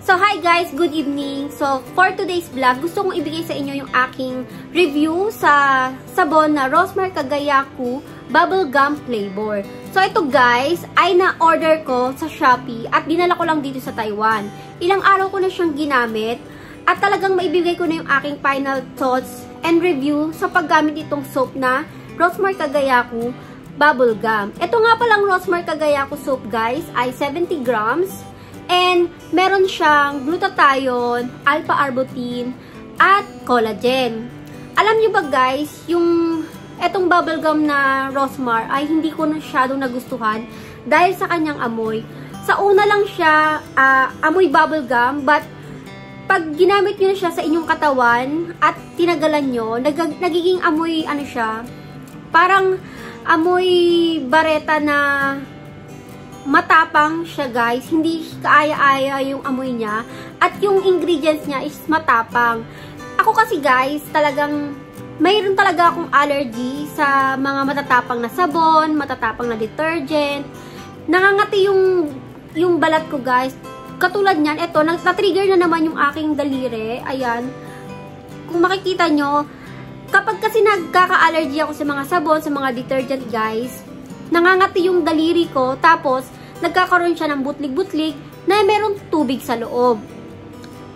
So, hi guys! Good evening! So, for today's vlog, gusto kong ibigay sa inyo yung aking review sa sabon na Rosmar Cagayaco Bubble Gum Flavor. So, ito guys, ay na-order ko sa Shopee at dinala ko lang dito sa Taiwan. Ilang araw ko na siyang ginamit at talagang maibigay ko na yung aking final thoughts and review sa paggamit itong soap na Rosmar Cagayaco Bubble Gum. Ito nga palang Rosmar Cagayaco soap guys ay 70 grams. And, meron siyang glutathione, alpha-arbutin, at collagen. Alam nyo ba guys, etong bubblegum na Rosmar ay hindi ko masyadong nagustuhan dahil sa kanyang amoy. Sa una lang siya, amoy bubblegum, but pag ginamit nyo na siya sa inyong katawan at tinagalan nyo, nagiging amoy, ano siya, parang amoy bareta na matapang siya guys, hindi kaaya-aya yung amoy niya at yung ingredients niya is matapang. Ako kasi guys, talagang mayroon talaga akong allergy sa mga matatapang na sabon, matatapang na detergent. Nangangati yung balat ko guys. Katulad niyan, eto, na-trigger na naman yung aking daliri. Ayan. Kung makikita nyo, kapag kasi nagkaka-allergy ako sa mga sabon, sa mga detergent guys, nangangati yung daliri ko, tapos nagkakaroon siya ng butlig-butlig na merong tubig sa loob.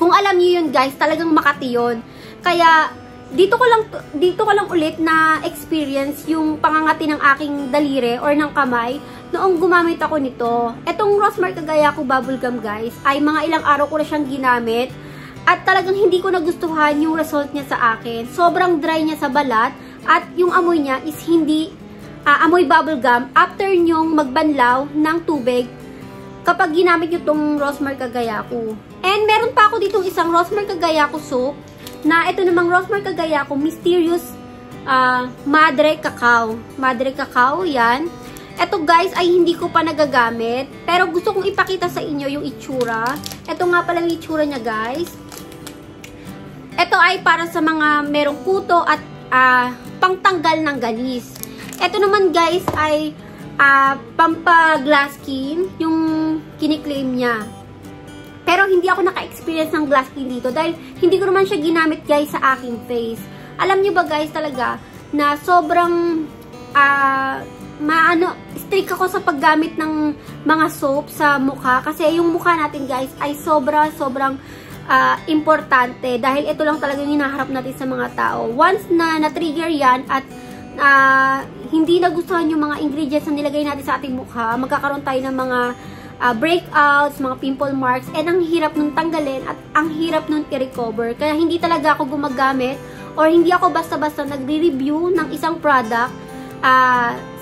Kung alam niyo yun guys, talagang makati yun. Kaya dito ko lang ulit na experience yung pangangati ng aking daliri or ng kamay noong gumamit ako nito. Etong Rosmar Cagayaco Bubble Gum guys, ay mga ilang araw ko na siyang ginamit at talagang hindi ko nagustuhan yung result niya sa akin. Sobrang dry niya sa balat at yung amoy niya is hindi amoy bubble gum after nyong magbanlaw ng tubig kapag ginamit nyo itong Rosmar Cagayaco. And meron pa ako ditong isang Rosmar Cagayaco soap na ito namang Rosmar Cagayaco Mysterious Madre Cacao. Madre Cacao, yan. Ito guys ay hindi ko pa nagagamit pero gusto kong ipakita sa inyo yung itsura. Ito nga pala yung itsura niya guys. Ito ay para sa mga merong kuto at pangtanggal ng galis. Ito naman guys ay pampa-glass skin yung kiniklaim niya. Pero hindi ako naka-experience ng glass skin dito dahil hindi ko naman siya ginamit guys sa aking face. Alam niyo ba guys talaga na sobrang strict ako sa paggamit ng mga soap sa mukha kasi yung mukha natin guys ay sobrang importante dahil ito lang talaga yung hinaharap natin sa mga tao. Once na na-trigger yan at hindi nagustuhan yung mga ingredients na nilagay natin sa ating mukha, magkakaroon tayo ng mga breakouts, mga pimple marks, and ang hirap nun tanggalin at ang hirap nun i-recover. Kaya hindi talaga ako gumagamit or hindi ako basta-basta nagre-review ng isang product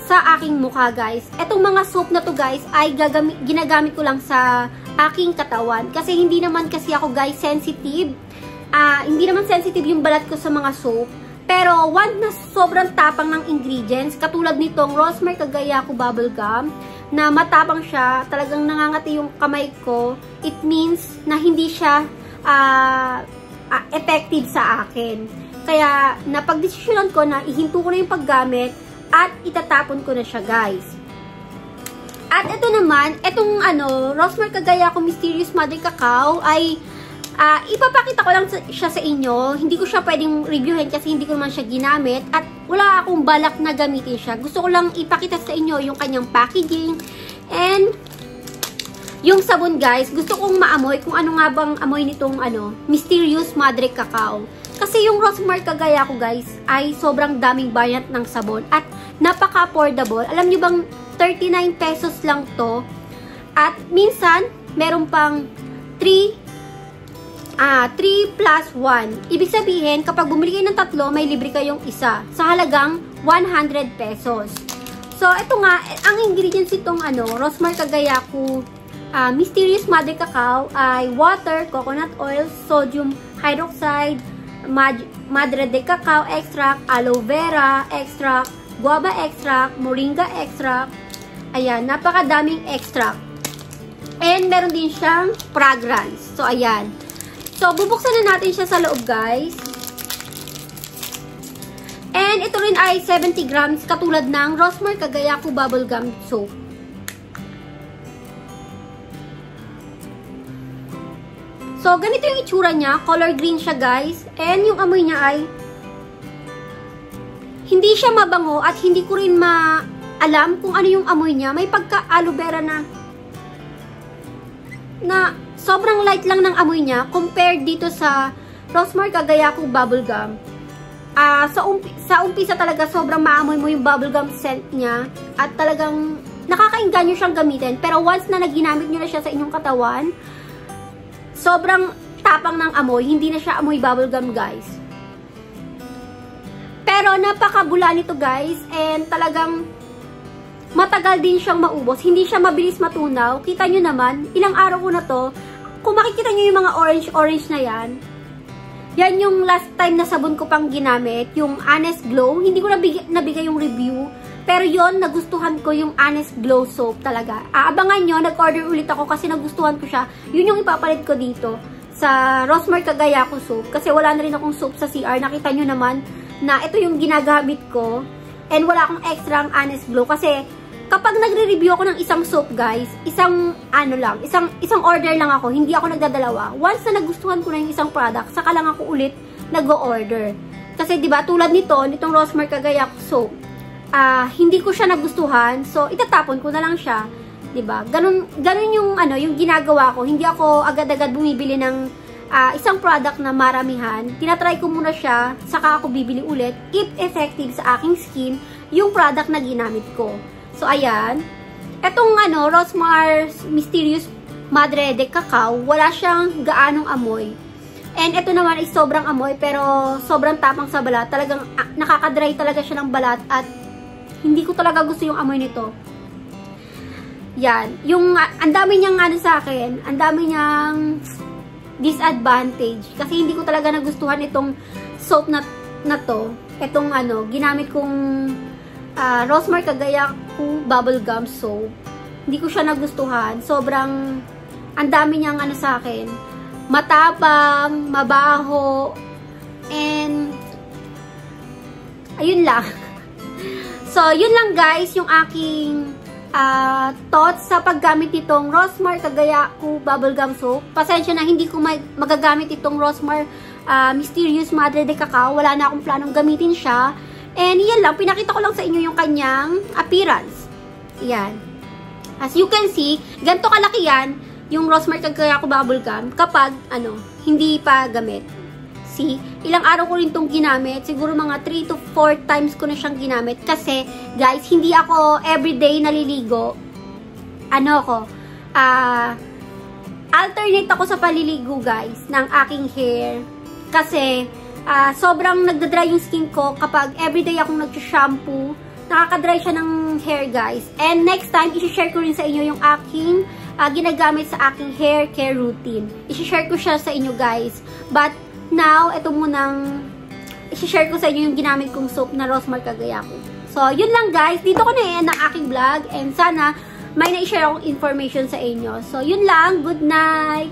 sa aking mukha guys. Etong mga soap na to guys ay ginagamit ko lang sa aking katawan kasi hindi naman kasi ako guys sensitive. Hindi naman sensitive yung balat ko sa mga soap. Pero, one na sobrang tapang ng ingredients, katulad nitong Rosmar Cagayaco Bubble Gum, na matapang siya, talagang nangangati yung kamay ko, it means na hindi siya effective sa akin. Kaya, napagdesisyonan ko na ihinto ko na yung paggamit at itatapon ko na siya, guys. At ito naman, itong Rosmar Cagayaco Mysterious Madre Cacao ay ipapakita ko lang siya sa inyo. Hindi ko siya pwedeng reviewin kasi hindi ko naman siya ginamit at wala akong balak na gamitin siya. Gusto ko lang ipakita sa inyo yung kanyang packaging and yung sabon guys. Gusto kong maamoy kung ano nga bang amoy nitong Mysterious Madre Cacao. Kasi yung Rosmar Cagayaco guys ay sobrang daming variant ng sabon at napaka-affordable. Alam nyo bang 39 pesos lang to at minsan meron pang 3 plus 1. Ibig sabihin, kapag bumili kayo ng 3, may libre kayong isa sa halagang 100 pesos. So, ito nga, ang ingredients itong Rosmar Cagayaco Mysterious Madre Cacao ay water, coconut oil, sodium hydroxide, Madre de Cacao extract, aloe vera extract, guava extract, moringa extract. Ayan, napakadaming extract. And meron din siyang fragrance. So, ayan. So, bubuksan na natin siya sa loob, guys. And ito rin ay 70 grams katulad ng Rosmar Cagayaco Bubble Gum Soap. So, ganito yung itsura niya. Color green siya, guys. And yung amoy niya ay hindi siya mabango at hindi ko rin alam kung ano yung amoy niya. May pagka aloe vera na sobrang light lang ng amoy niya compared dito sa Rosemary Cagayaco Bubblegum. Sa umpisa talaga sobrang maamoy mo yung bubblegum scent niya at talagang nakakainganyo siyang gamitin. Pero once na naginamit nyo na siya sa inyong katawan, sobrang tapang ng amoy. Hindi na siya amoy bubblegum, guys. Pero napakabula nito, guys. And talagang matagal din siyang maubos. Hindi siya mabilis matunaw. Kita nyo naman, ilang araw ko na to. Kung makikita nyo yung mga orange na yan, yan yung last time na sabon ko pang ginamit, yung Honest Glow. Hindi ko nabigay yung review. Pero yon, nagustuhan ko yung Honest Glow soap talaga. Aabangan nyo, nag-order ulit ako kasi nagustuhan ko siya. Yun yung ipapalit ko dito sa Rosemary Cagayaco soap. Kasi wala na rin akong soap sa CR. Nakita nyo naman na ito yung ginagamit ko. And wala akong extra ang Honest Glow. Kasi kapag nagre-review ako ng isang soap, guys, isang order lang ako. Hindi ako nagdadalawa. Once na nagustuhan ko na yung isang product, saka lang ako ulit nag-order. Kasi 'di ba tulad nitong Rosemary Cagayaco soap, hindi ko siya nagustuhan, so itatapon ko na lang siya, 'di ba? Ganun yung ginagawa ko. Hindi ako agad-agad bumibili ng isang product na maramihan. Tinatry ko muna siya, saka ako bibili ulit if effective sa aking skin yung product na ginamit ko. So ayan, etong Rosemary Mysterious Madre de Cacao, wala siyang gaanong amoy. And ito naman ay sobrang amoy pero sobrang tapang sa balat. Talagang nakaka-dry talaga siya ng balat at hindi ko talaga gusto yung amoy nito. Yan. Yung, ang dami niyang sa akin, ang dami niyang disadvantage. Kasi hindi ko talaga nagustuhan itong soap na to. Itong ginamit kong Rosemary Cagayaco Bubblegum soap. Hindi ko siya nagustuhan. Sobrang, ang dami niyang sa akin. Matapang, mabaho, and ayun lang. So, yun lang guys, yung aking thoughts sa paggamit nitong Rosemary Cagayaco Bubblegum Soap. Pasensya na, hindi ko magagamit itong Rosemary Mysterious Madre de Cacao. Wala na akong planong gamitin siya. And yan lang, pinakita ko lang sa inyo yung kanyang appearance. Yan. As you can see, ganito kalaki yan, yung Rosemary Cagayaco Bubblegum, kapag, hindi pa gamit. See, ilang araw ko rin itong ginamit. Siguro mga 3 to 4 times ko na siyang ginamit. Kasi, guys, hindi ako everyday naliligo. Alternate ako sa paliligo, guys, ng aking hair. Kasi, sobrang nagdadry yung skin ko kapag everyday akong nag-shampoo. Nakakadry siya ng hair, guys. And next time, isi-share ko rin sa inyo yung aking ginagamit sa aking hair care routine. Isi-share ko siya sa inyo, guys. But, now, ito munang isi-share ko sa inyo yung ginamit kong soap na Rosemary Cagayaco. So, yun lang guys. Dito ko na-end ang aking vlog. And sana, may na-share akong information sa inyo. So, yun lang. Good night!